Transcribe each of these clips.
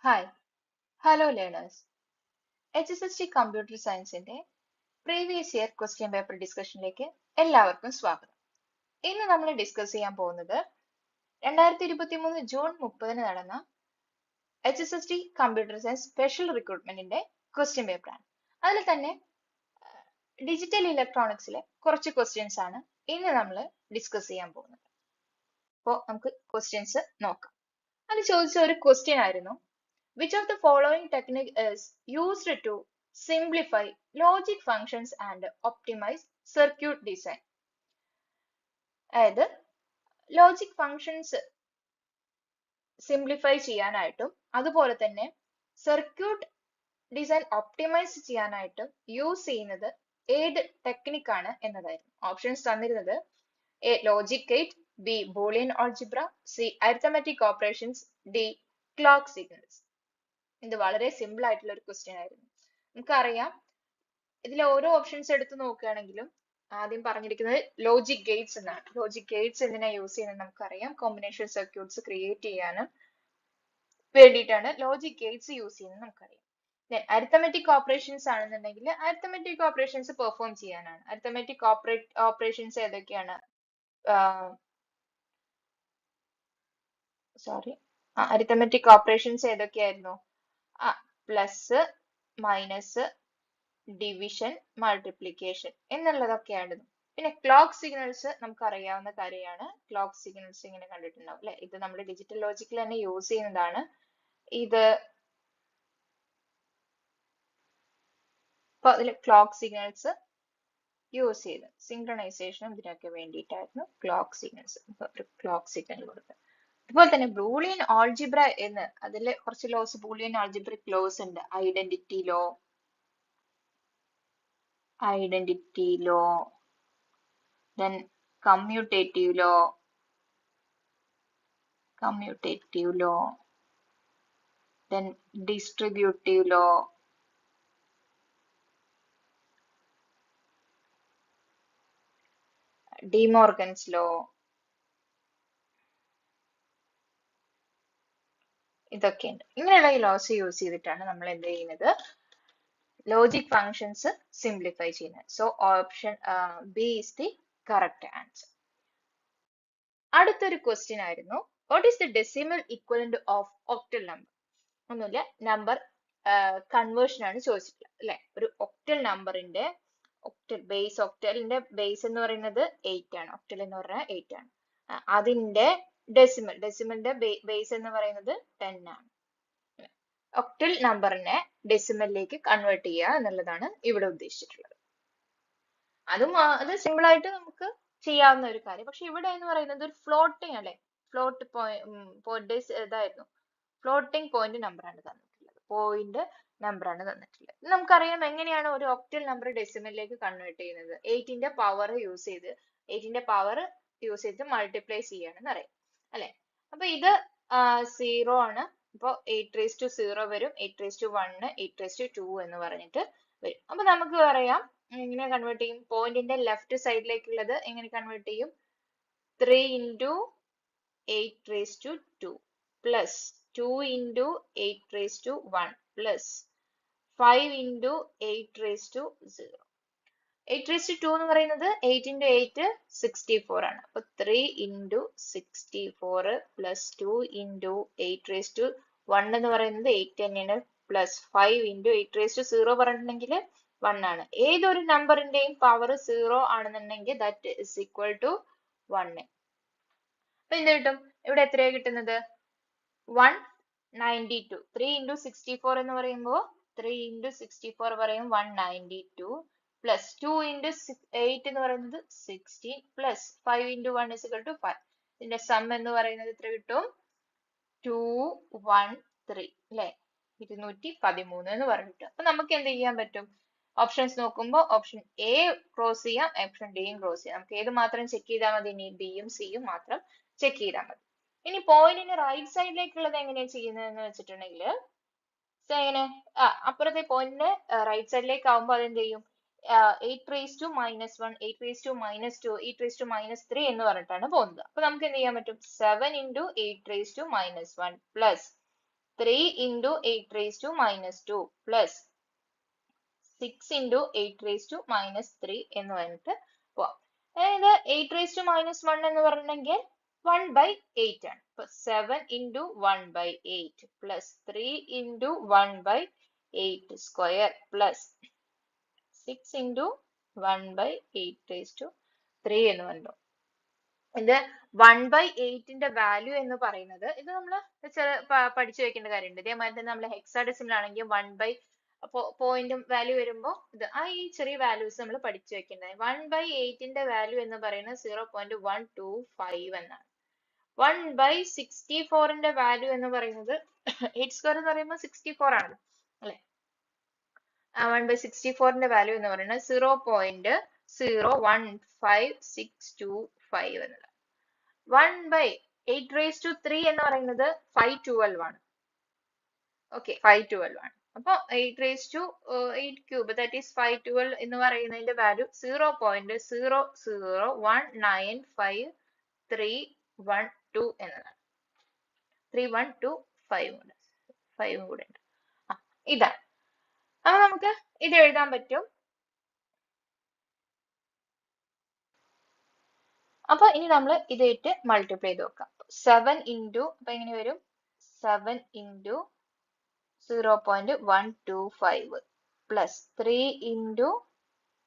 Hi, hello learners. HSST computer സയൻസിന്റെ previous year question paper ഡിസ്കഷനിലേക്ക് എല്ലാവർക്കും സ്വാഗതം. ഇന്ന് നമ്മൾ ഡിസ്കസ് ചെയ്യാൻ പോകുന്നത് 2023 ജൂൺ 30 നടന്ന HSST കമ്പ്യൂട്ടർ സയൻസ് സ്പെഷ്യൽ റിക്രൂട്ട്മെന്റിന്റെ ക്വസ്റ്റ്യൻ പേപ്പറാണ്. അതിൽ തന്നെ ഡിജിറ്റൽ ഇലക്ട്രോണിക്സിലെ കുറച്ച് ക്വസ്റ്റ്യൻസ് ആണ് ഇന്ന് നമ്മൾ ഡിസ്കസ് ചെയ്യാൻ പോകുന്നത്. അപ്പോൾ നമുക്ക് ക്വസ്റ്റ്യൻസ് നോക്കാം. അത് ചോദിച്ച ഒരു ക്വസ്റ്റ്യൻ ആയിരുന്നു, which of the following technique is used to simplify logic functions and optimize circuit design? അതായത് ലോജിക് ഫങ്ഷൻസ് സിംപ്ലിഫൈ ചെയ്യാനായിട്ടും അതുപോലെ തന്നെ സർക്യൂട്ട് ഡിസൈൻ ഒപ്റ്റിമൈസ് ചെയ്യാനായിട്ടും യൂസ് ചെയ്യുന്നത് ഏത് ടെക്നിക്കാണ് എന്നതായിരുന്നു. ഓപ്ഷൻസ് തന്നിരുന്നത് A logic gate, B Boolean algebra, C arithmetic operations, D clock signals. ഇത് വളരെ സിമ്പിൾ ആയിട്ടുള്ള ഒരു ക്വസ്റ്റ്യൻ ആയിരുന്നു. നമുക്കറിയാം, ഇതിലെ ഓരോ ഓപ്ഷൻസ് എടുത്ത് നോക്കുകയാണെങ്കിലും ആദ്യം പറഞ്ഞിരിക്കുന്നത് ലോജിക് ഗേറ്റ്സ് എന്നാണ്. ലോജിക് ഗേറ്റ്സ് എന്തിനാ യൂസ് ചെയ്യുന്നത് നമുക്കറിയാം, കോമ്പിനേഷൻ സർക്യൂട്ട്സ് ക്രിയേറ്റ് ചെയ്യാനും വേണ്ടിയിട്ടാണ് ലോജിക് ഗേറ്റ്സ് യൂസ് ചെയ്യുന്നത് നമുക്കറിയാം. അരിത്തമെറ്റിക് ഓപ്പറേഷൻസ് ആണെന്നുണ്ടെങ്കിൽ അരിത്തമെറ്റിക് ഓപ്പറേഷൻസ് പെർഫോം ചെയ്യാനാണ്. അരിത്തമെറ്റിക് ഓപ്പറേഷൻസ് ഏതൊക്കെയാണ്? അരിത്തമെറ്റിക് ഓപ്പറേഷൻസ് ഏതൊക്കെയായിരുന്നു? പ്ലസ്, മൈനസ്, ഡിവിഷൻ, മൾട്ടിപ്ലിക്കേഷൻ എന്നുള്ളതൊക്കെയാണ്. പിന്നെ ക്ലോക്ക് സിഗ്നൽസ് നമുക്ക് അറിയാവുന്ന കാര്യമാണ്. ക്ലോക്ക് സിഗ്നൽസ് ഇങ്ങനെ കണ്ടിട്ടുണ്ടാവും അല്ലെ? ഇത് നമ്മൾ ഡിജിറ്റൽ ലോജിക്കിൽ തന്നെ യൂസ് ചെയ്യുന്നതാണ്. ഇത് അതിൽ ക്ലോക്ക് സിഗ്നൽസ് യൂസ് ചെയ്ത് സിങ്ക്രണൈസേഷനും ഇതിനൊക്കെ വേണ്ടിയിട്ടായിരുന്നു ക്ലോക്ക് സിഗ്നൽസ്. ഒരു ക്ലോക്ക് സിഗ്നൽ കൊടുക്കുക. അതുപോലെ തന്നെ ബൂളിയൻ ആൾജിബ്ര എന്ന് അതിൽ കുറച്ച് ലോസ്, ബൂളിയൻ ആൾജിബ്രിക് ലോസ് ഉണ്ട്. Identity law, then commutative law, then distributive law, De Morgan's law. ഇതൊക്കെയുണ്ട്. ഇങ്ങനെയുള്ള ഈ ലോസ് യൂസ് ചെയ്തിട്ടാണ് നമ്മൾ എന്ത് ചെയ്യുന്നത്, ലോജിക് ഫങ്ഷൻസ് സിംപ്ലിഫൈ ചെയ്യുന്നത്. So option B is the correct answer. അടുത്തൊരു ക്വസ്റ്റ്യൻ ആയിരുന്നു, what is the decimal equivalent of octal number? ഒന്നുമില്ല, നമ്പർ കൺവേർഷൻ ആണ് ചോദിച്ചിട്ടുള്ളത് അല്ലെ? ഒരു ഒക്ടൽ നമ്പറിന്റെ ഒക്ടലിന്റെ ബേസ് എന്ന് പറയുന്നത് 8 ആണ്. ഒക്ടൽ എന്ന് പറഞ്ഞാൽ 8 ആണ്. അതിന്റെ ഡെസിമലിന്റെ ബേസ് എന്ന് പറയുന്നത് 10 ആണ്. ഒക്ടൽ നമ്പറിനെ ഡെസിമലിലേക്ക് കൺവേർട്ട് ചെയ്യുക എന്നുള്ളതാണ് ഇവിടെ ഉദ്ദേശിച്ചിട്ടുള്ളത്. അത് സിമ്പിൾ ആയിട്ട് നമുക്ക് ചെയ്യാവുന്ന ഒരു കാര്യം. പക്ഷെ ഇവിടെ എന്ന് പറയുന്നത് ഒരു ഫ്ലോട്ടിംഗ് അല്ലെ? ഫ്ലോട്ട് പോയിന്റ് ഇതായിരുന്നു, ഫ്ലോട്ടിംഗ് പോയിന്റ് നമ്പർ ആണ് തന്നിട്ടുള്ളത്. നമുക്കറിയാം എങ്ങനെയാണ് ഒരു ഒക്ടൽ നമ്പർ ഡെസിമലിലേക്ക് കൺവേർട്ട് ചെയ്യുന്നത്. 8ന്റെ പവർ യൂസ് ചെയ്ത് മൾട്ടിപ്ലൈ ചെയ്യാണെന്ന് അറിയാം അല്ലെ? അപ്പൊ ഇത് 0 ആണ്. അപ്പൊ 8⁻0 വരും, 8⁻1, 8⁻2 എന്ന് പറഞ്ഞിട്ട് വരും. അപ്പൊ നമുക്ക് പറയാം എങ്ങനെ കൺവേർട്ട് ചെയ്യും. പോയിന്റിന്റെ ലെഫ്റ്റ് സൈഡിലേക്കുള്ളത് എങ്ങനെ കൺവേർട്ട് ചെയ്യും? 3 × 8⁻2 പ്ലസ് 2 × 8⁻1 പ്ലസ് 5 × 8⁻0. 8⁻2 എന്ന് പറയുന്നത് 8 × 8 64 ആണ്. അപ്പൊ 3 × 64 പ്ലസ് 2 × 8⁻1 എന്ന് പറയുന്നത് 8 തന്നെയാണ്. പ്ലസ് 5 × 8⁻0 പറഞ്ഞിട്ടുണ്ടെങ്കിൽ 1 ആണ്. ഏതൊരു നമ്പറിന്റെയും പവർ 0 ആണെന്നുണ്ടെങ്കിൽ ദാറ്റ് ഇസ് ഈക്വൽ ടു 1. അപ്പൊ എന്ത് കിട്ടും? ഇവിടെ എത്രയാണ് കിട്ടുന്നത്? 192. 3 × 64 എന്ന് പറയുമ്പോൾ 3 × 64 പറയും 192 പ്ലസ് 2 × 8 എന്ന് പറയുന്നത് 16 പ്ലസ് 5 × 1 is equal to 5. ഇതിന്റെ സം എന്ന് പറയുന്നത് എത്ര കിട്ടും? 213 അല്ലെ? 213 എന്ന് പറഞ്ഞിട്ട്. അപ്പൊ നമുക്ക് എന്ത് ചെയ്യാൻ പറ്റും? ഓപ്ഷൻസ് നോക്കുമ്പോൾ ഓപ്ഷൻ എ ക്രോസ് ചെയ്യാം, ഓപ്ഷൻ ഡിയും ക്രോസ് ചെയ്യാം. നമുക്ക് ഏത് മാത്രം ചെക്ക് ചെയ്താൽ മതി? ഇനി ബിയും സിയും മാത്രം ചെക്ക് ചെയ്താൽ മതി. ഇനി പോയിന്റിന് റൈറ്റ് സൈഡിലേക്കുള്ളത് എങ്ങനെയാണ് ചെയ്യുന്നതെന്ന് വെച്ചിട്ടുണ്ടെങ്കിൽ എങ്ങനെ അപ്പുറത്തെ പോയിന്റിന് റൈറ്റ് സൈഡിലേക്ക് ആവുമ്പോൾ അതെന്ത് ചെയ്യും? 8⁻−1, 8⁻−2, 8⁻−3 എന്ന് പറഞ്ഞിട്ടാണ് പോകുന്നത്. അപ്പൊ നമുക്ക് എന്ത് ചെയ്യാൻ പറ്റും? 7 × 8⁻−1 plus 3 into 8 raised to minus 2 plus 6 into 8 raised to minus 3 എന്ന് പറഞ്ഞിട്ട് പോവാം. അതായത് 8 raised to minus 1 എന്ന് പറഞ്ഞെങ്കിൽ 1 by 8 ആണ്. അപ്പൊ 7 into 1 by 8 plus 3 into 1 by 8 square plus 6 into 1 by 8 raised to 3 എന്ന് പറഞ്ഞു. ഇത് 1 by 8ന്റെ വാല്യൂ എന്ന് പറയുന്നത് ഇത് നമ്മൾ പഠിച്ചു വെക്കേണ്ട കാര്യമുണ്ട്. ഇതേമാതിരി തന്നെ നമ്മൾ ഹെക്സാഡെസിമൽ ആണെങ്കിൽ 1 by പോയിന്റും വാല്യൂ വരുമ്പോൾ ഇത് ഈ ചെറിയ വാല്യൂസ് നമ്മൾ പഠിച്ചു വെക്കേണ്ടത്. 1 by 8ന്റെ വാല്യൂ എന്ന് പറയുന്നത് 0.125 എന്നാണ്. 1 by 64ന്റെ വാല്യൂ എന്ന് പറയുന്നത് 8 സ്ക്വയർ എന്ന് പറയുമ്പോൾ 64 ആണ് അല്ലെ. 1 by 64ന്റെ വാല്യൂ എന്ന് പറയുന്നത് 0.01565 എന്നുള്ളത്. 1 by 8 raised to 3 എന്ന് പറയുന്നത് 512 ആണ്. ഓക്കെ 512 ആണ്. അപ്പൊ 8 raised to 8 cube that is 512 എന്ന് പറയുന്നതിന്റെ വാല്യൂ 0.0195312 എന്നതാണ്. 3125 ഉണ്ട്, 5 കൂടെ ഉണ്ട്. ഇതാണ്. അപ്പൊ നമുക്ക് ഇത് എഴുതാൻ പറ്റും. അപ്പൊ ഇനി നമ്മൾ ഇതായിട്ട് മൾട്ടിപ്ലൈ ചെയ്ത് നോക്കാം. 7 into അപ്പൊ എങ്ങനെ വരും? 7 into 0.125 plus 3 into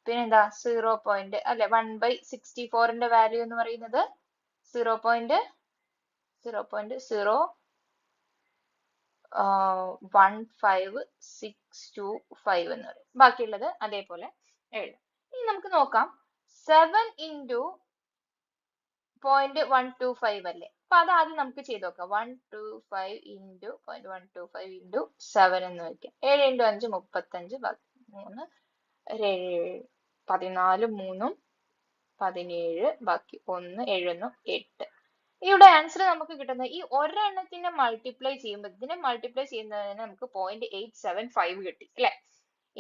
പിന്നെന്താ 1 by 64ന്റെ വാല്യൂ എന്ന് പറയുന്നത് 0.01565 എന്ന് പറയും. ബാക്കിയുള്ളത് അതേപോലെ എഴുതാം. ഇനി നമുക്ക് നോക്കാം 7 into 0.125 അല്ലേ. അപ്പൊ അത് ആദ്യം നമുക്ക് ചെയ്ത് നോക്കാം. 125 into 0.125 into 7 എന്ന് വെക്കാം. 7 into 5 35 3 14 3 17 ബാക്കി 1 7 8. ഇവിടെ ആൻസർ നമുക്ക് കിട്ടുന്നത് ഈ ഒരെണ്ണത്തിനെ മൾട്ടിപ്ലൈ ചെയ്യുമ്പോൾ ഇതിനെ മൾട്ടിപ്ലൈ ചെയ്യുന്നതിന് നമുക്ക് 0.875 കിട്ടി അല്ലെ.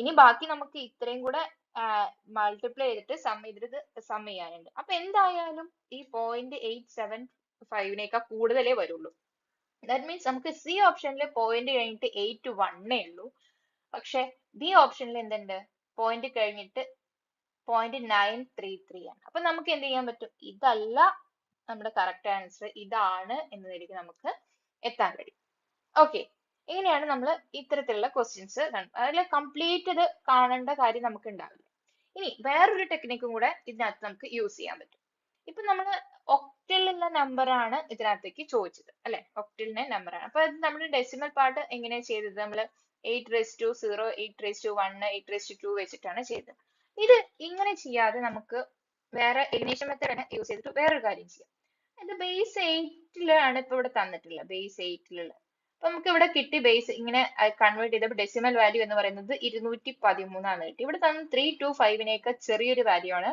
ഇനി ബാക്കി നമുക്ക് ഇത്രയും കൂടെ മൾട്ടിപ്ലൈ ചെയ്തിട്ട് സം ചെയ്യാനുണ്ട്. അപ്പൊ എന്തായാലും ഈ 0.875നേക്കാൾ കൂടുതലേ വരുള്ളൂ. ദാറ്റ് മീൻസ് നമുക്ക് സി ഓപ്ഷനിൽ പോയിന്റ് കഴിഞ്ഞിട്ട് 81 ഉള്ളൂ. പക്ഷെ ബി ഓപ്ഷനിൽ എന്തുണ്ട്? പോയിന്റ് കഴിഞ്ഞിട്ട് 0.933 ആണ്. അപ്പൊ നമുക്ക് എന്ത് ചെയ്യാൻ പറ്റും? ഇതല്ല നമ്മുടെ കറക്റ്റ് ആൻസർ, ഇതാണ് എന്നതിലേക്ക് നമുക്ക് എത്താൻ കഴിയും. ഓക്കെ, ഇങ്ങനെയാണ് നമ്മൾ ഇത്തരത്തിലുള്ള ക്വസ്റ്റ്യൻസ് അതിൽ കംപ്ലീറ്റ് ഇത് കാണേണ്ട കാര്യം നമുക്ക് ഉണ്ടാവില്ല. ഇനി വേറൊരു ടെക്നിക്കും കൂടെ ഇതിനകത്ത് നമുക്ക് യൂസ് ചെയ്യാൻ പറ്റും. ഇപ്പൊ നമ്മൾ ഒക്ടലിലുള്ള നമ്പർ ആണ് ഇതിനകത്തേക്ക് ചോദിച്ചത് അല്ലെ. ഒക്ടലിന്റെ നമ്പർ ആണ്. അപ്പൊ നമ്മൾ ഡെസിമൽ പാർട്ട് എങ്ങനെയാണ് ചെയ്തത്? നമ്മൾ 8 raised to 0, 8 raised to 1, 8 raised to 2 വെച്ചിട്ടാണ് ചെയ്തത്. ഇത് ഇങ്ങനെ ചെയ്യാതെ നമുക്ക് വേറെ എലിമിനേഷൻ മെത്തേഡ് യൂസ് ചെയ്തിട്ട് വേറൊരു കാര്യം ചെയ്യാം. ഇത് ബേസ് 8ലാണ് ഇപ്പൊ ഇവിടെ തന്നിട്ടുള്ളത്. ബേസ് 8ലുള്ള അപ്പൊ നമുക്ക് ഇവിടെ കിട്ടി ബേസ് ഇങ്ങനെ കൺവേർട്ട് ചെയ്തപ്പോൾ ഡെസിമൽ വാല്യൂ എന്ന് പറയുന്നത് 213 ആണ് കിട്ടി. ഇവിടെ തന്നെ 325നേക്കാൾ ചെറിയൊരു വാല്യൂ ആണ്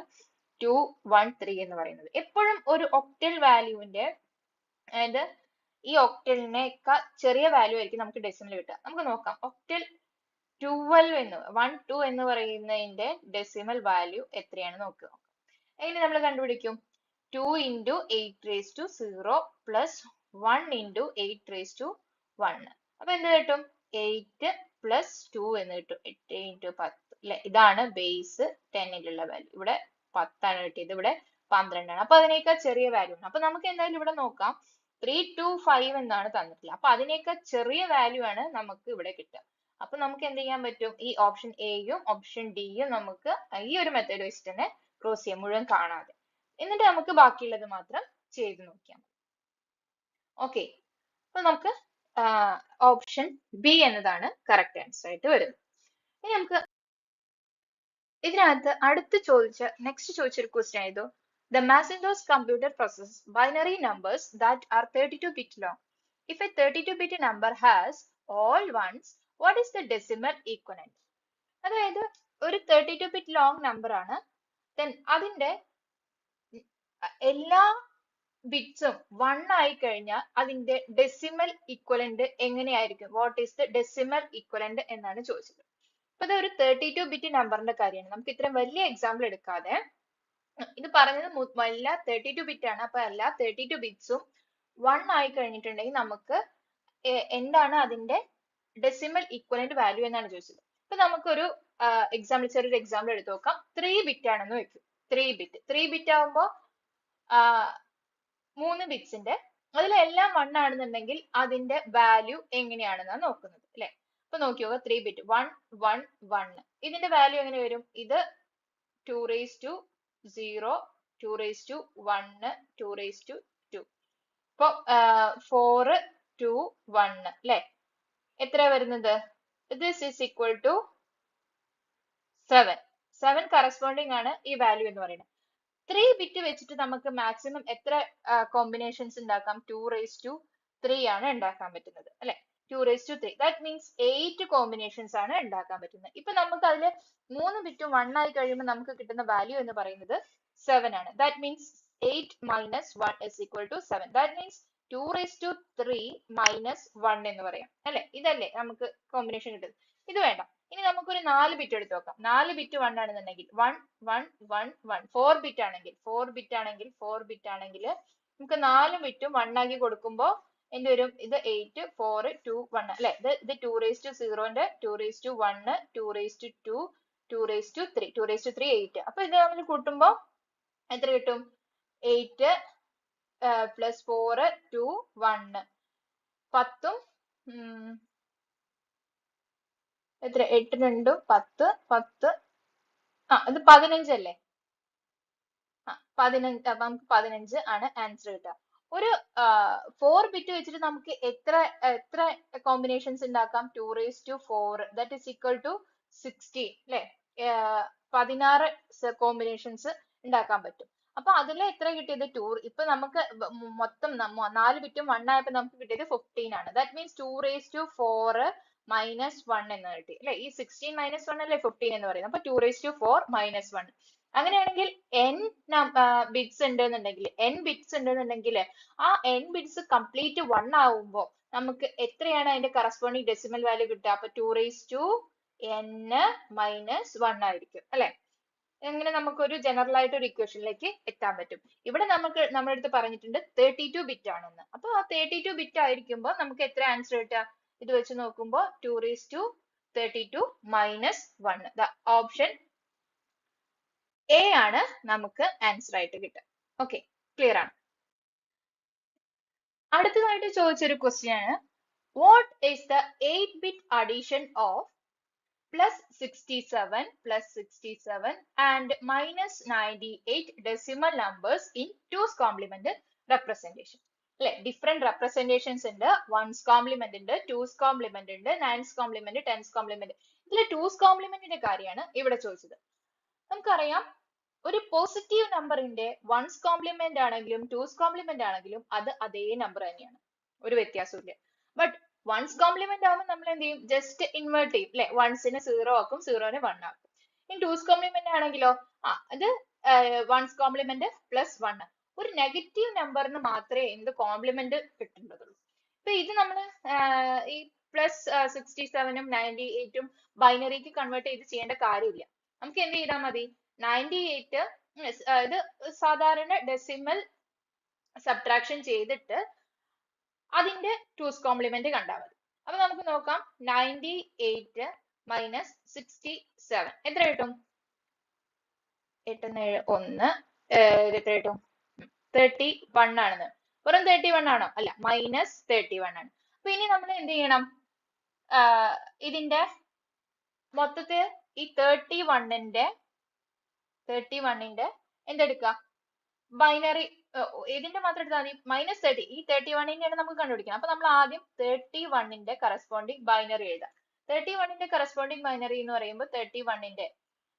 213 എന്ന് പറയുന്നത്. എപ്പോഴും ഒരു ഒക്ടൽ വാല്യൂവിന്റെ അതായത് ഈ ഒക്ടലിനേക്കാൾ ചെറിയ വാല്യൂ ആയിരിക്കും നമുക്ക് ഡെസിമൽ കിട്ടുക. നമുക്ക് നോക്കാം. ഒക്ടൽ 12 എന്ന് പറയുന്നതിന്റെ ഡെസിമൽ വാല്യൂ എത്രയാണ് നോക്കുക. എങ്ങനെ നമ്മൾ കണ്ടുപിടിക്കും? 2 into 8 raised to 0 plus 1 into 8 raised to 1. അപ്പൊ എന്ത് കിട്ടും? 8 plus 2 എന്ന് കിട്ടും. 8 into 10 അല്ലെ. ഇതാണ് ബേസ് 10ലുള്ള വാല്യൂ. ഇവിടെ 10 ആണ് കിട്ടിയത്, ഇവിടെ 12 ആണ്. അപ്പൊ അതിനേക്കാൾ ചെറിയ വാല്യൂ ആണ്. അപ്പൊ നമുക്ക് എന്തായാലും ഇവിടെ നോക്കാം. 325 എന്നാണ് തന്നിട്ടുള്ളത്. അപ്പൊ അതിനേക്കാൾ ചെറിയ വാല്യൂ ആണ് നമുക്ക് ഇവിടെ കിട്ടുക. അപ്പൊ നമുക്ക് എന്ത് ചെയ്യാൻ പറ്റും? ഈ ഓപ്ഷൻ എയും ഓപ്ഷൻ ഡിയും നമുക്ക് ഈ ഒരു മെത്തേഡ് വെച്ചിട്ട് തന്നെ ക്രോസ് ചെയ്യാം, മുഴുവൻ കാണാതെ. എന്നിട്ട് നമുക്ക് ബാക്കിയുള്ളത് മാത്രം ചെയ്ത് നോക്കിയാൽ മതി. ഓക്കെ, അപ്പൊ നമുക്ക് ഓപ്ഷൻ ബി എന്നതാണ് കറക്റ്റ് ആൻസർ ആയിട്ട് വരുന്നത്. ഇനി നമുക്ക് ഇതിനകത്ത് നെക്സ്റ്റ് ചോദിച്ചൊരു ക്വസ്റ്റ്യൻ ആയിരുന്നു. The Macintosh computer processes binary numbers that are 32-bit long. If a 32-bit number has all ones, what is the decimal equivalent? അതായത് ഒരു 32-bit long number ആണ്. Then അതിന്റെ എല്ലാ ബിറ്റ്സും 1 ആയി കഴിഞ്ഞാൽ അതിന്റെ ഡെസിമൽ ഇക്വലന്റ് എങ്ങനെയായിരിക്കും? What is the decimal equivalent എന്നാണ് ചോദിച്ചത്. അപ്പൊ ഇത് ഒരു 32-bit നമ്പറിന്റെ കാര്യമാണ്. നമുക്ക് ഇത്രയും വലിയ എക്സാമ്പിൾ എടുക്കാതെ ഇത് പറഞ്ഞത് എല്ലാ 32-bit ആണ്. അപ്പൊ എല്ലാ 32 ബിറ്റ്സും 1 ആയി കഴിഞ്ഞിട്ടുണ്ടെങ്കിൽ നമുക്ക് എന്താണ് അതിന്റെ ഡെസിമൽ ഈക്വലന്റ് വാല്യൂ എന്നാണ് ചോദിച്ചത്. അപ്പൊ നമുക്കൊരു എക്സാമ്പിൾ, ചെറിയൊരു എക്സാമ്പിൾ എടുത്ത് നോക്കാം. 3 ബിറ്റ് ആണെന്ന് വെക്കും. 3 ബിറ്റ് ആവുമ്പോ 3 ബിറ്റ്സിന്റെ അതിലെല്ലാം 1 ആണെന്നുണ്ടെങ്കിൽ അതിന്റെ വാല്യൂ എങ്ങനെയാണെന്നാണ് നോക്കുന്നത് അല്ലെ. അപ്പൊ നോക്കി നോക്കുക, 3 ബിറ്റ് 1 1 1, ഇതിന്റെ വാല്യൂ എങ്ങനെ വരും? ഇത് 2 raised to 0, 2 raised to 1, 2 raised to 2. അപ്പൊ 4 2 1 അല്ലെ. എത്ര വരുന്നത്? this is equal to 7. 7 corresponding ആണ് ഈ വാല്യൂ എന്ന് പറയുന്നത്. 3 ബിറ്റ് വെച്ചിട്ട് നമുക്ക് മാക്സിമം എത്ര കോമ്പിനേഷൻസ് ഉണ്ടാക്കാം? 2 raised to 3 ആണ് ഉണ്ടാക്കാൻ പറ്റുന്നത് അല്ലെ. 2 raised to 3, that means 8 combinations ആണ് ഉണ്ടാക്കാൻ പറ്റുന്നത്. ഇപ്പൊ നമുക്ക് അതില് 3 ബിറ്റും 1 ആയി കഴിയുമ്പോൾ നമുക്ക് കിട്ടുന്ന വാല്യൂ എന്ന് പറയുന്നത് 7 ആണ്. that means 8 minus 1 is equal to 7. that means 2 raised to 3 minus 1 എന്ന് പറയാം അല്ലെ. ഇതല്ലേ നമുക്ക് കോമ്പിനേഷൻ കിട്ടുന്നത്. ഇത് വേണ്ട. ഇനി നമുക്കൊരു 4 ബിറ്റ് എടുത്ത് നോക്കാം. 4 ബിറ്റ് 1 ആണെന്നുണ്ടെങ്കിൽ 1 1 1 1. 4 ബിറ്റ് ആണെങ്കിൽ 4 ബിറ്റ് ആണെങ്കിൽ നമുക്ക് 4 ബിറ്റും 1 ആക്കി കൊടുക്കുമ്പോ എന്ത് വരും? ഇത് 8 4 2 1 അല്ലെ. ഇത് 2 raised to 0 ന്റെ 2 raised to 1, 2 raised to 2, 2 raised to 3, 2 raised to 3 8. അപ്പൊ ഇത് നമ്മൾ കൂട്ടുമ്പോ എത്ര കിട്ടും? 8 plus 4 2 1, 10ഉം എത്ര? 8 2 10 10, ഇത് 15 അല്ലേ. 15, അപ്പൊ നമുക്ക് 15 ആണ് ആൻസർ കിട്ടുക. ഒരു 4 ബിറ്റ് വെച്ചിട്ട് നമുക്ക് എത്ര കോമ്പിനേഷൻസ് ഉണ്ടാക്കാം? 2 raised to 4, that is equal to 16 അല്ലെ. 16 കോമ്പിനേഷൻസ് ഉണ്ടാക്കാൻ പറ്റും. അപ്പൊ അതിൽ എത്ര കിട്ടിയത്? 2. ഇപ്പൊ നമുക്ക് മൊത്തം 4 ബിറ്റും 1 ആയപ്പോ നമുക്ക് കിട്ടിയത് 15 ആണ്. that means 2 raised to 4 minus 1 എന്ന് കിട്ടി അല്ലെ. ഈ 16 minus 1 അല്ലേ 15 എന്ന് പറയുന്നത്. അപ്പൊ 2 raised to 4 minus 1. അങ്ങനെയാണെങ്കിൽ n ബിറ്റ്സ് ഉണ്ടെന്നുണ്ടെങ്കിൽ ആ n ബിറ്റ്സ് കംപ്ലീറ്റ് 1 ആവുമ്പോൾ നമുക്ക് എത്രയാണ് അതിന്റെ കറസ്പോണ്ടിങ് ഡെസിമൽ വാല്യൂ കിട്ടുക? അപ്പൊ 2 raised to n minus 1 ആയിരിക്കും അല്ലെ. അങ്ങനെ നമുക്കൊരു ജനറൽ ആയിട്ട് ഒരു ഇക്വേഷനിലേക്ക് എത്താൻ പറ്റും. ഇവിടെ നമ്മുടെ അടുത്ത് പറഞ്ഞിട്ടുണ്ട് 32 ബിറ്റ് ആണെന്ന്. അപ്പൊ ആ 32 ബിറ്റ് ആയിരിക്കുമ്പോൾ നമുക്ക് എത്ര ആൻസർ കിട്ടുക? ഇത് വെച്ച് നോക്കുമ്പോൾ 2 raised to 32 minus 1. The option A ആണ് നമുക്ക് ആൻസർ ആയിട്ട് കിട്ടുക. ഓക്കെ, ക്ലിയർ ആണ്. അടുത്തതായിട്ട് ചോദിച്ചൊരു ക്വസ്റ്റ്യൻ ആണ്, what is the 8 bit addition of plus 67 and minus 98 decimal numbers in 2's complement representation അല്ലെ. ഡിഫറെന്റ് റെപ്രസെന്റേഷൻസ് ഉണ്ട്. 1's complement ഉണ്ട്, 2's complement ഉണ്ട്, 9's complement, 10's complement. ഇതിലെ 2's complementന്റെ കാര്യമാണ് ഇവിടെ ചോദിച്ചത്. നമുക്കറിയാം ഒരു പോസിറ്റീവ് നമ്പറിന്റെ 1's complement ആണെങ്കിലും 2's complement ആണെങ്കിലും അത് അതേ നമ്പർ തന്നെയാണ്, ഒരു വ്യത്യാസവും ഇല്ല. ബട്ട് 1's complement ആവുമ്പോൾ നമ്മൾ എന്ത് ചെയ്യും? ജസ്റ്റ് ഇൻവേർട്ട് ചെയ്യും അല്ലെ. 1's 0 ആക്കും, 0നെ 1 ആക്കും. ഇനി 2's complement ആണെങ്കിലോ അത് 1's complement പ്ലസ് 1. ഒരു നെഗറ്റീവ് നമ്പറിന് മാത്രമേ എന്ത് കോംപ്ലിമെന്റ് കിട്ടുന്നതുള്ളൂ. ഇപ്പൊ ഇത് നമ്മൾ ഈ പ്ലസ് 67ഉം 98ഉം ബൈനറിക്ക് കൺവേർട്ട് ചെയ്ത് ചെയ്യേണ്ട കാര്യമില്ല. നമുക്ക് എന്ത് ചെയ്താൽ മതി? 98 ഇത് സാധാരണ ഡെസിമൽ സബ്ട്രാക്ഷൻ ചെയ്തിട്ട് അതിന്റെ 2's complement കണ്ടാൽ മതി. അപ്പൊ നമുക്ക് നോക്കാം. 98 minus 67 എത്ര കിട്ടും? 8 7 1, എത്ര കിട്ടും? 31 ആണെന്ന്. വെറും 31 ആണോ? അല്ല, മൈനസ് 31 ആണ്. അപ്പൊ ഇനി നമ്മൾ എന്ത് ചെയ്യണം? ഇതിന്റെ മൊത്തത്തിൽ ഈ 31ന്റെ എന്തെടുക്കുക? ബൈനറി ഇതിന്റെ മാത്രം എടുത്താൽ മതി. മൈനസ് 30, ഈ 31നെയാണ് നമുക്ക് കണ്ടുപിടിക്കണം. അപ്പൊ നമ്മൾ ആദ്യം 31ന്റെ കറസ്പോണ്ടിങ് ബൈനറി എഴുതാം. 31ന്റെ കറസ്പോണ്ടിങ് ബൈനറി എന്ന് പറയുമ്പോൾ 31ന്റെ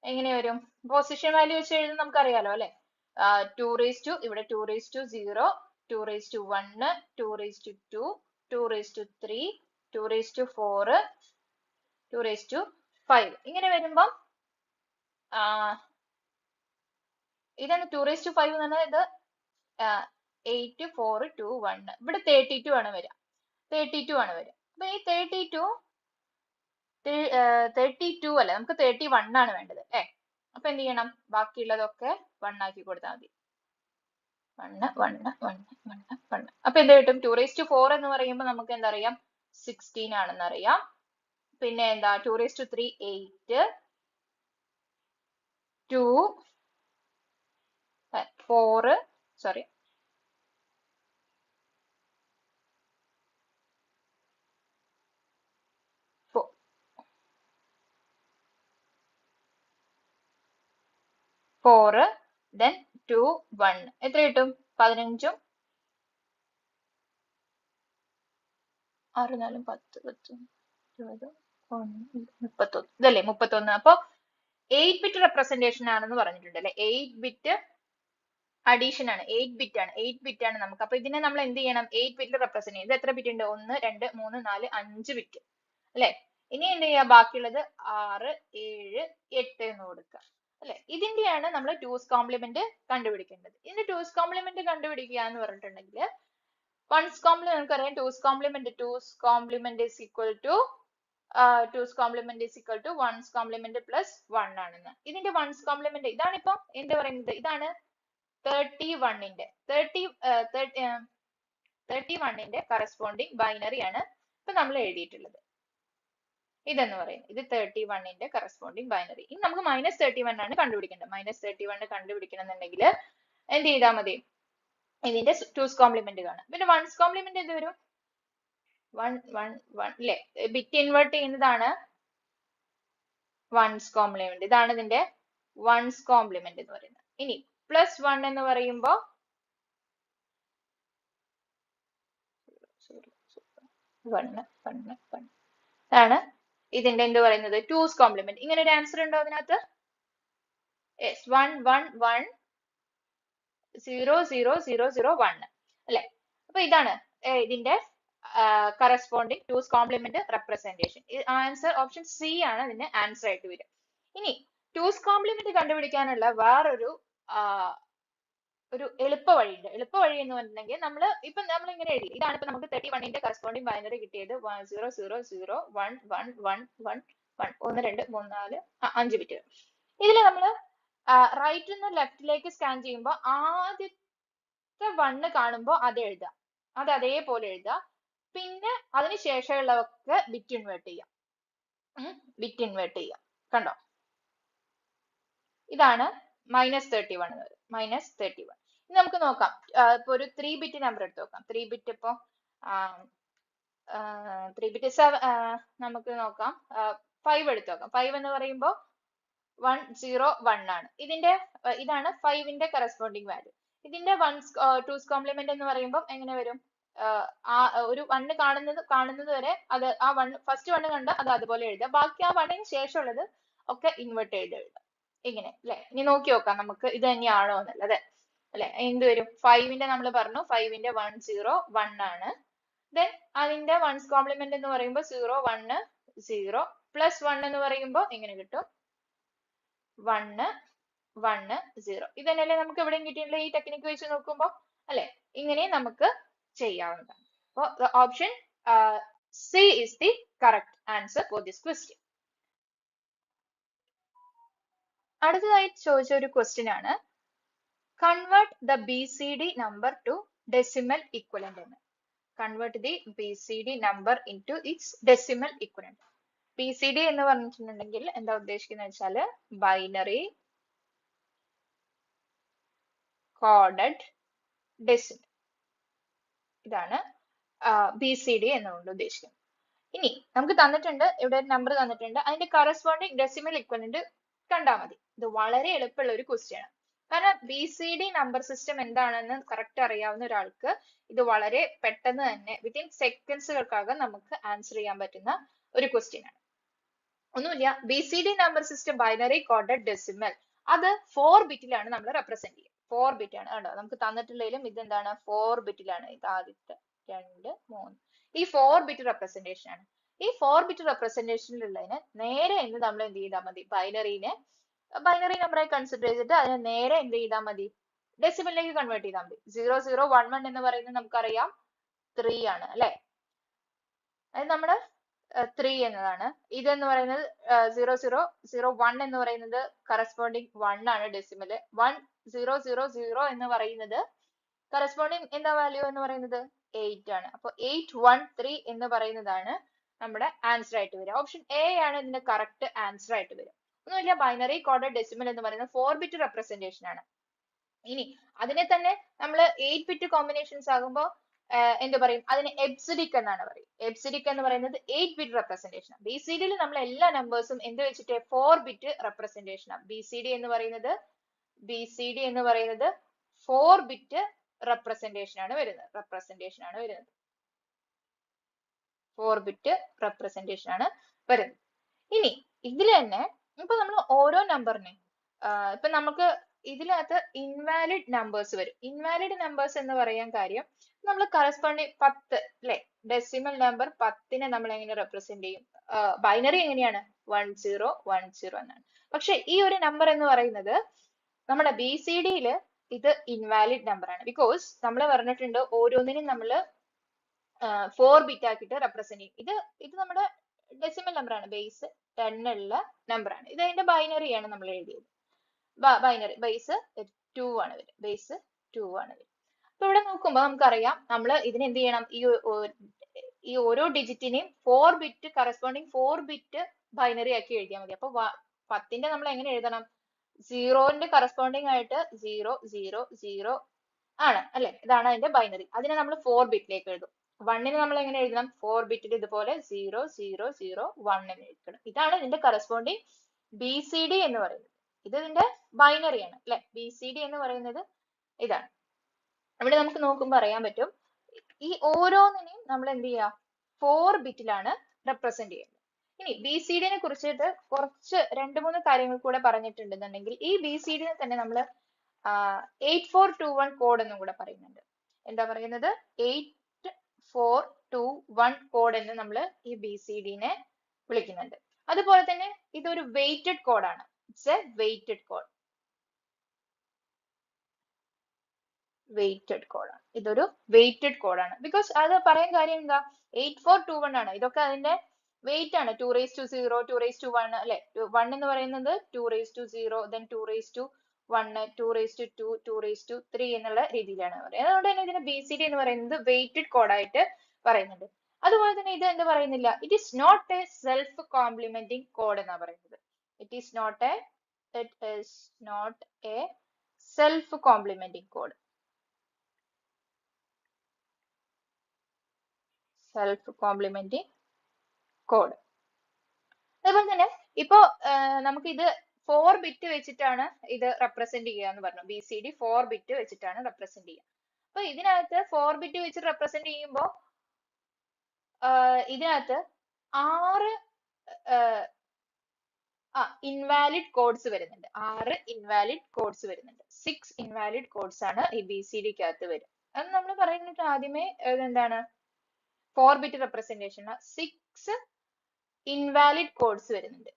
എങ്ങനെ വരും? പൊസിഷൻ വാല്യൂ വെച്ച് എഴുതുന്നത് നമുക്കറിയാലോ അല്ലെ. 2 raised to ഇവിടെ 2 raised to 0, 2 raised to 1, 2 raised to 2, 2 raised to 3, 2 raised to 4, 2 raised to 5. ഇങ്ങനെ വരുമ്പം ഇതാണ് 2 raised to 5 എന്ന് പറഞ്ഞാൽ ഇത് 8 4 2 1. ഇവിടെ 32 ആണ് വരിക. 32 ആണ് വരിക. അപ്പൊ ഈ 32 അല്ല, നമുക്ക് 31 ആണ് വേണ്ടത് അല്ലേ. അപ്പൊ എന്ത് ചെയ്യണം? ബാക്കിയുള്ളതൊക്കെ 1 ആക്കി കൊടുത്താൽ മതി. 1 1 1 1 1. അപ്പൊ എന്ത് കിട്ടും? 2 raised to 4 എന്ന് പറയുമ്പോൾ നമുക്ക് എന്താ അറിയാം? 16 ആണെന്ന് അറിയാം. പിന്നെ എന്താ 2�3 8, 2 4 സോറി 4 then 2 1 എത്ര കിട്ടും? 15ഉം 6 4 10 10 20 31 ഇതല്ലേ 31. അപ്പൊ 8 ബിറ്റ് റെപ്രസെന്റേഷൻ ആണെന്ന് പറഞ്ഞിട്ടുണ്ട് അല്ലെ. 8 ബിറ്റ് അഡീഷൻ ആണ്, 8 ബിറ്റ് ആണ്, 8 ബിറ്റ് ആണ് നമുക്ക്. അപ്പൊ ഇതിനെ നമ്മൾ എന്ത് ചെയ്യണം? 8 ബിറ്റിൽ റെപ്രസെന്റ് ചെയ്യും. ഇത് എത്ര ബിറ്റ് ഉണ്ട്? 1 2 3 4 5 ബിറ്റ് അല്ലെ. ഇനി എന്ത് ചെയ്യാ? ബാക്കിയുള്ളത് 6 7 8 എന്ന് കൊടുക്കുക അല്ലെ. ഇതിന്റെയാണ് നമ്മൾ 2's കോംപ്ലിമെന്റ് കണ്ടുപിടിക്കേണ്ടത്. ഇതിന്റെ 2's കോംപ്ലിമെന്റ് കണ്ടുപിടിക്കുക എന്ന് പറഞ്ഞിട്ടുണ്ടെങ്കിൽ 1's കോംപ്ലിമെന്റ് നമുക്കറിയാം. 2's complement is equal to 2's complement is equal to 1's complement plus 1 ആണെന്ന്. ഇതിന്റെ 1's complement ഇതാണ് ഇപ്പൊ എന്താ പറയുന്നത്? ഇതാണ് 31ന്റെ 31ന്റെ കറസ്പോണ്ടിങ് ബൈനറി ആണ് ഇപ്പൊ നമ്മൾ എഴുതിയിട്ടുള്ളത്. ഇതെന്ന് പറയും ഇത് 31ന്റെ കറസ്പോണ്ടിങ് ബൈനറി. ഇനി നമുക്ക് -31 ആണ് കണ്ടുപിടിക്കേണ്ടത്. -31 കണ്ടുപിടിക്കണമെന്നുണ്ടെങ്കിൽ എന്ത് ചെയ്താൽ മതി? ഇതിന്റെ 2's complement കാണാം. പിന്നെ 1's complement എന്ത് വരും? 1 1 1 അല്ലെ. ബിറ്റ് ഇൻവേർട്ട് ചെയ്യുന്നതാണ് 1's complement. ഇതാണ് ഇതിന്റെ 1's complement എന്ന് പറയുന്നത്. ഇനി +1 എന്ന് പറയുമ്പോ ആണ് ഇതിന്റെ എന്ത് പറയുന്നത്? 2's complement. ഇങ്ങനെ ഒരു ആൻസർ ഉണ്ടോ അതിനകത്ത്? yes 1 1 1 0 0 0 0 1 അല്ലെ. അപ്പൊ ഇതാണ് ഇതിന്റെ corresponding 2's complement representation. Answer option C ആണ് ഇതിന്റെ ആൻസർ ആയിട്ട് വരിക. ഇനി 2's complement കണ്ടുപിടിക്കാനുള്ള വേറൊരു ഒരു എളുപ്പ വഴിയുണ്ട്. എളുപ്പ വഴി എന്ന് പറഞ്ഞിട്ടുണ്ടെങ്കിൽ നമ്മൾ ഇങ്ങനെ എഴുതി. ഇതാണ് ഇപ്പൊ നമുക്ക് 31ന്റെ കറസ്പോണ്ടിങ് ബൈനറി കിട്ടിയത്. 0 0 0 1 1 1 1 1 1 2 3 4 5 ബിറ്റ്. ഇതിൽ നമ്മൾ റൈറ്റ് നിന്ന് ലെഫ്റ്റിലേക്ക് സ്കാൻ ചെയ്യുമ്പോൾ ആദ്യത്തെ 1 കാണുമ്പോൾ അത് എഴുതുക, അത് അതേപോലെ എഴുതുക. പിന്നെ അതിന് ശേഷമുള്ളവർക്ക് ബിറ്റ് ഇൻവേർട്ട് ചെയ്യാം. ബിറ്റ് ഇൻവേർട്ട് ചെയ്യാം. കണ്ടോ? ഇതാണ് -31 എന്ന് വരും. -31. ഇനി നമുക്ക് നോക്കാം. ഇപ്പൊ ഒരു 3 ബിറ്റ് നമ്പർ എടുത്ത് നോക്കാം. 3 ബിറ്റ് ഇപ്പൊ 3 ബിറ്റ് നമുക്ക് നോക്കാം. 5 എടുത്ത് നോക്കാം. 5 എന്ന് പറയുമ്പോൾ 1 0 1 ആണ്. ഇതാണ് 5ന്റെ കറസ്പോണ്ടിങ് വാല്യൂ. ഇതിന്റെ 2's complement എന്ന് പറയുമ്പോൾ എങ്ങനെ വരും? ഒരു 1 കാണുന്നത് വരെ അത് ആ ഫസ്റ്റ് 1 കണ്ട അത് അതുപോലെ എഴുതുക. ബാക്കി ആ 1ന് ശേഷമുള്ളത് ഒക്കെ ഇൻവേർട്ട് ചെയ്ത് എഴുതുക. ഇങ്ങനെ അല്ലെ. ഇനി നോക്കി നോക്കാം നമുക്ക് ഇത് തന്നെയാണോ എന്നുള്ളത് അല്ലെ. എന്ത് വരും? 5ന്റെ നമ്മൾ പറഞ്ഞു 5ന്റെ 1 0 1 ആണ്. ദെൻ അതിന്റെ 1's complement എന്ന് പറയുമ്പോൾ 0 1 0 +1 എന്ന് പറയുമ്പോൾ എങ്ങനെ കിട്ടും? 1 1 0. ഇത് തന്നെയല്ലേ നമുക്ക് എവിടെയും കിട്ടിയിട്ടുള്ള ഈ ടെക്നിക്ക് വെച്ച് നോക്കുമ്പോൾ അല്ലെ. ഇങ്ങനെ നമുക്ക് ചെയ്യാവുന്നതാണ്. അപ്പോൾ the option C is the correct answer for this question. അടുത്തതായി ചോദിച്ച ഒരു ക്വസ്റ്റ്യൻ ആണ് convert the BCD number to decimal equivalent എന്ന്. Convert the BCD number into its decimal equivalent. BCD എന്ന് പറഞ്ഞിട്ടുണ്ടെങ്കിൽ എന്താ ഉദ്ദേശിക്കുന്നത് വെച്ചാൽ ബൈനറി കോഡഡ് ഡെസിമൽ. ഇതാണ് BCD എന്നുകൊണ്ട് ഉദ്ദേശിക്കുന്നത്. ഇനി നമുക്ക് തന്നിട്ടുണ്ട്, ഇവിടെ ഒരു നമ്പർ തന്നിട്ടുണ്ട്, അതിന്റെ കറസ്പോണ്ടിങ് ഡെസിമൽ ഇക്വലന്റ് കണ്ടാൽ മതി. ഇത് വളരെ എളുപ്പമുള്ള ഒരു ക്വസ്റ്റ്യൻ ആണ്. കാരണം BCD നമ്പർ സിസ്റ്റം എന്താണെന്ന് കറക്റ്റ് അറിയാവുന്ന ഒരാൾക്ക് ഇത് വളരെ പെട്ടെന്ന് തന്നെ വിത്തിൻ സെക്കൻഡ്സുകൾക്കകം നമുക്ക് ആൻസർ ചെയ്യാൻ പറ്റുന്ന ഒരു ക്വസ്റ്റ്യൻ ആണ്. ഒന്നുമില്ല, BCD number system binary coded decimal അത് 4 ബിറ്റിലാണ് നമ്മൾ റെപ്രസെന്റ് ചെയ്യുക. 4 ബിറ്റ് ആണ്. കണ്ടോ? നമുക്ക് തന്നിട്ടുള്ളതിലും ഇതെന്താണ് 4 ബിറ്റിലാണ്. ഇത് ആദ്യത്തെ 2 3 ഈ 4 ബിറ്റ് റെപ്രസെന്റേഷൻ ആണ്. ഈ 4 ബിറ്റ് റെപ്രസെന്റേഷനിലുള്ളതിന് നേരെ എന്ന് നമ്മൾ എന്ത് ചെയ്താൽ മതി? ബൈനറി നമ്പറായി കൺസിഡർ ചെയ്തിട്ട് അതിനെ നേരെ എന്ത് ചെയ്താൽ മതി? ഡെസിമലിലേക്ക് കൺവേർട്ട് ചെയ്താൽ മതി. 0 0 1 1 എന്ന് പറയുന്നത് നമുക്കറിയാം 3 ആണ് അല്ലെ. അത് നമ്മുടെ 3 എന്നതാണ്. ഇതെന്ന് പറയുന്നത് 0 0 0 1 എന്ന് പറയുന്നത് കറസ്പോണ്ടിങ് 1 ആണ് ഡെസിമല്. 1 0 0 0 എന്ന് പറയുന്നത് കറസ്പോണ്ടിങ് എന്താ വാല്യൂ എന്ന് പറയുന്നത് 8 ആണ്. അപ്പൊ 813 എന്ന് പറയുന്നതാണ് നമ്മുടെ ആൻസർ ആയിട്ട് വരിക. ഓപ്ഷൻ എ ആണ് ഇതിന്റെ കറക്റ്റ് ആൻസർ ആയിട്ട് വരിക. ഒന്നുമില്ല, ബൈനറി കോഡഡ് ഡെസിമൽ എന്ന് പറയുന്നത് 4 ബിറ്റ് റെപ്രസെന്റേഷൻ ആണ്. ഇനി അതിനെ തന്നെ നമ്മൾ 8 ബിറ്റ് കോമ്പിനേഷൻസ് ആകുമ്പോൾ എന്ത് പറയും, അതിന് എബ്സിഡിക് എന്നാണ് പറയും. എബ്സിഡിക് എന്ന് പറയുന്നത് 8 ബിറ്റ് റെപ്രസെന്റേഷൻ ആണ്. ബി സി ഡിയിൽ നമ്മൾ എല്ലാ നമ്പേഴ്സും എന്ത് വെച്ചിട്ട് 4 ബിറ്റ് റെപ്രസെന്റേഷൻ ആണ്. ബി സി ഡി എന്ന് പറയുന്നത് 4 ബിറ്റ് റെപ്രസെന്റേഷൻ ആണ് വരുന്നത്. 4 ബിറ്റ് റെപ്രസെന്റേഷൻ ആണ് വരുന്നത്. ഇനി ഇതിൽ തന്നെ ഇപ്പൊ നമ്മൾ ഓരോ നമ്പറിനെ ഇപ്പൊ നമുക്ക് ഇതിനകത്ത് ഇൻവാലിഡ് നമ്പേഴ്സ് വരും. ഇൻവാലിഡ് നമ്പേഴ്സ് എന്ന് പറയാൻ കാര്യം നമ്മൾ കറസ്പോണ്ടിങ് 10 അല്ലെ, ഡെസിമൽ നമ്പർ 10നെ നമ്മൾ എങ്ങനെ റെപ്രസെന്റ് ചെയ്യും? ബൈനറി എങ്ങനെയാണ് 1010 എന്നാണ്. പക്ഷെ ഈ ഒരു നമ്പർ എന്ന് പറയുന്നത് നമ്മുടെ ബി സി ഡിയിൽ ഇത് ഇൻവാലിഡ് നമ്പർ ആണ്. ബിക്കോസ് നമ്മൾ പറഞ്ഞിട്ടുണ്ട് ഓരോന്നിനും നമ്മൾ 4 ബിറ്റ് ആക്കിയിട്ട് റെപ്രസെന്റ് ചെയ്യും. ഇത് നമ്മുടെ ഡെസിമൽ നമ്പർ ആണ്, ബേസ് 10 ഉള്ള നമ്പർ ആണ്. ഇത് അതിന്റെ ബൈനറി ആണ് നമ്മൾ എഴുതിയത്. ബൈനറി ബേസ് 2 ആണ് വരിക. ബേസ് 2 ആണ് വരിക. അപ്പൊ ഇവിടെ നോക്കുമ്പോൾ നമുക്കറിയാം നമ്മൾ ഇതിന് എന്ത് ചെയ്യണം, ഈ ഓരോ ഡിജിറ്റിനെയും 4 ബിറ്റ് കറസ്പോണ്ടിങ് 4 ബിറ്റ് ബൈനറി ആക്കി എഴുതിയാൽ മതി. അപ്പൊ 10ന്റെ നമ്മൾ എങ്ങനെ എഴുതണം? 0ന്റെ കറസ്പോണ്ടിങ് ആയിട്ട് 000 ആണ് അല്ലെ, ഇതാണ് അതിന്റെ ബൈനറി. അതിനെ നമ്മൾ 4 ബിറ്റിലേക്ക് എഴുതും. 1ന് നമ്മൾ എങ്ങനെ എഴുതണം? 4 ബിറ്റിൽ ഇതുപോലെ 0001 എന്ന് എഴുതണം. ഇതാണ് ഇതിന്റെ കറസ്പോണ്ടിങ് ബി സി ഡി എന്ന് പറയുന്നത്. ഇത് ഇതിന്റെ ബൈനറി ആണ് അല്ലെ. ബി സി ഡി എന്ന് പറയുന്നത് ഇതാണ്. ഇവിടെ നമുക്ക് നോക്കുമ്പോൾ അറിയാൻ പറ്റും, ഈ ഓരോന്നിനെയും നമ്മൾ എന്ത് ചെയ്യുക 4 ബിറ്റിലാണ് റെപ്രസെന്റ് ചെയ്യുന്നത്. ഇനി ബി സി ഡിനെ കുറിച്ചിട്ട് കുറച്ച് 2-3 കാര്യങ്ങൾ കൂടെ പറഞ്ഞിട്ടുണ്ടെന്നുണ്ടെങ്കിൽ ഈ ബി സി ഡിനെ തന്നെ നമ്മൾ 8421 കോഡ് എന്നും കൂടെ പറയുന്നുണ്ട്. എന്താ പറയുന്നത്? 8421 കോഡ് എന്ന് നമ്മൾ ഈ ബി സി ഡിനെ വിളിക്കുന്നുണ്ട്. അതുപോലെ തന്നെ ഇതൊരു വെയ്റ്റഡ് കോഡാണ്. It's A weighted code. Weighted കോഡാണ്. ഇതൊരു വെയ്റ്റഡ് കോഡാണ്. ബിക്കോസ് അത് പറയാൻ കാര്യം എന്താ, 8421 ആണ്. ഇതൊക്കെ അതിന്റെ വെയിറ്റ് ആണ്. 2⁻0, 2⁻1 അല്ലെ. 1 എന്ന് പറയുന്നത് 2⁻0, then 2⁻1, 2⁻2, 2⁻3 എന്നുള്ള രീതിയിലാണ് പറയുന്നത്. അതുകൊണ്ട് തന്നെ ഇതിന് ബി സി ഡി എന്ന് പറയുന്നത് വെയ്റ്റഡ് കോഡായിട്ട് പറയുന്നുണ്ട്. അതുപോലെ തന്നെ ഇത് എന്ത് പറയുന്നില്ല, it is not a self complementing code എന്നാ പറയുന്നത്. It is not a self complementing code. Self complementing code. അതുപോലെ തന്നെ ഇപ്പോ നമുക്ക് ഇത് 4 ബിറ്റ് വെച്ചിട്ടാണ് ഇത് റെപ്രസെന്റ് ചെയ്യുക എന്ന് പറഞ്ഞു. ബി സി ഡി 4 ബിറ്റ് വെച്ചിട്ടാണ് റെപ്രസെന്റ് ചെയ്യുക. അപ്പൊ ഇതിനകത്ത് 4 ബിറ്റ് വെച്ച് റെപ്രസെന്റ് ചെയ്യുമ്പോൾ ഇതിനകത്ത് 6 ഇൻവാലിഡ് കോഡ്സ് വരുന്നുണ്ട്. 6 ഇൻവാലിഡ് കോഡ്സ് വരുന്നുണ്ട്. 6 ഇൻവാലിഡ് കോഡ്സ് ആണ് ഈ ബി സി ഡിക്കകത്ത് വരും. അത് നമ്മൾ പറയുന്നത് ആദ്യമേ എന്താണ്, 4 ബിറ്റ് റെപ്രസെന്റേഷൻ 6 ഇൻവാലിഡ് കോഡ്സ് വരുന്നുണ്ട്.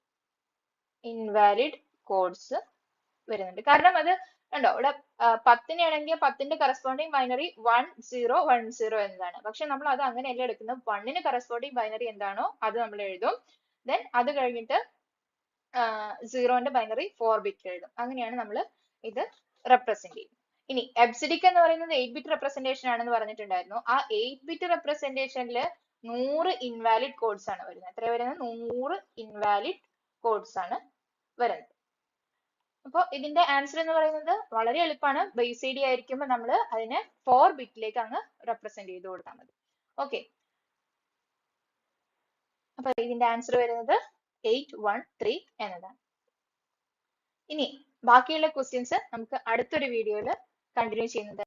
ഇൻവാലിഡ് കോഡ്സ് വരുന്നുണ്ട്. കാരണം അത് കണ്ടോ, ഇവിടെ 10നെ ആണെങ്കിൽ 10ന്റെ കറസ്പോണ്ടിങ് ബൈനറി 1010 എന്നതാണ്. പക്ഷെ നമ്മൾ അത് അങ്ങനെയല്ല എടുക്കുന്നത്. 1ന് കറസ്പോണ്ടിങ് ബൈനറി എന്താണോ അത് നമ്മൾ എഴുതും. ദെൻ അത് കഴിഞ്ഞിട്ട് 0ന്റെ ബൈനറി 4 ബിറ്റ് എഴുതും. അങ്ങനെയാണ് നമ്മൾ ഇത് റെപ്രസെന്റ് ചെയ്യുന്നത്. ഇനി എബ്സിഡിക് എന്ന് പറയുന്നത് 8 ബിറ്റ് റെപ്രസെന്റേഷൻ ആണെന്ന് പറഞ്ഞിട്ടുണ്ടായിരുന്നു. ആ 8 ബിറ്റ് റെപ്രസെന്റേഷനിൽ 100 ഇൻവാലിഡ് കോഡ്സ് ആണ് വരുന്നത്. എത്ര വരുന്നത്? 100 ഇൻവാലിഡ് കോഡ്സ് ആണ് വരുന്നത്. അപ്പോൾ ഇതിന്റെ ആൻസർ എന്ന് പറയുന്നത് വളരെ എളുപ്പമാണ്. ബി സി ഡി ആയിരിക്കുമ്പോൾ നമ്മൾ അതിനെ 4 ബിറ്റിലേക്ക് അങ്ങ് റെപ്രസെന്റ് ചെയ്ത് കൊടുത്താൽ മതി. ഓക്കെ, അപ്പൊ ഇതിന്റെ ആൻസർ വരുന്നത് 813 എന്നതാണ്. ഇനി ബാക്കിയുള്ള ക്വസ്റ്റ്യൻസ് നമുക്ക് അടുത്തൊരു വീഡിയോയിൽ കണ്ടിന്യൂ ചെയ്യുന്നത്.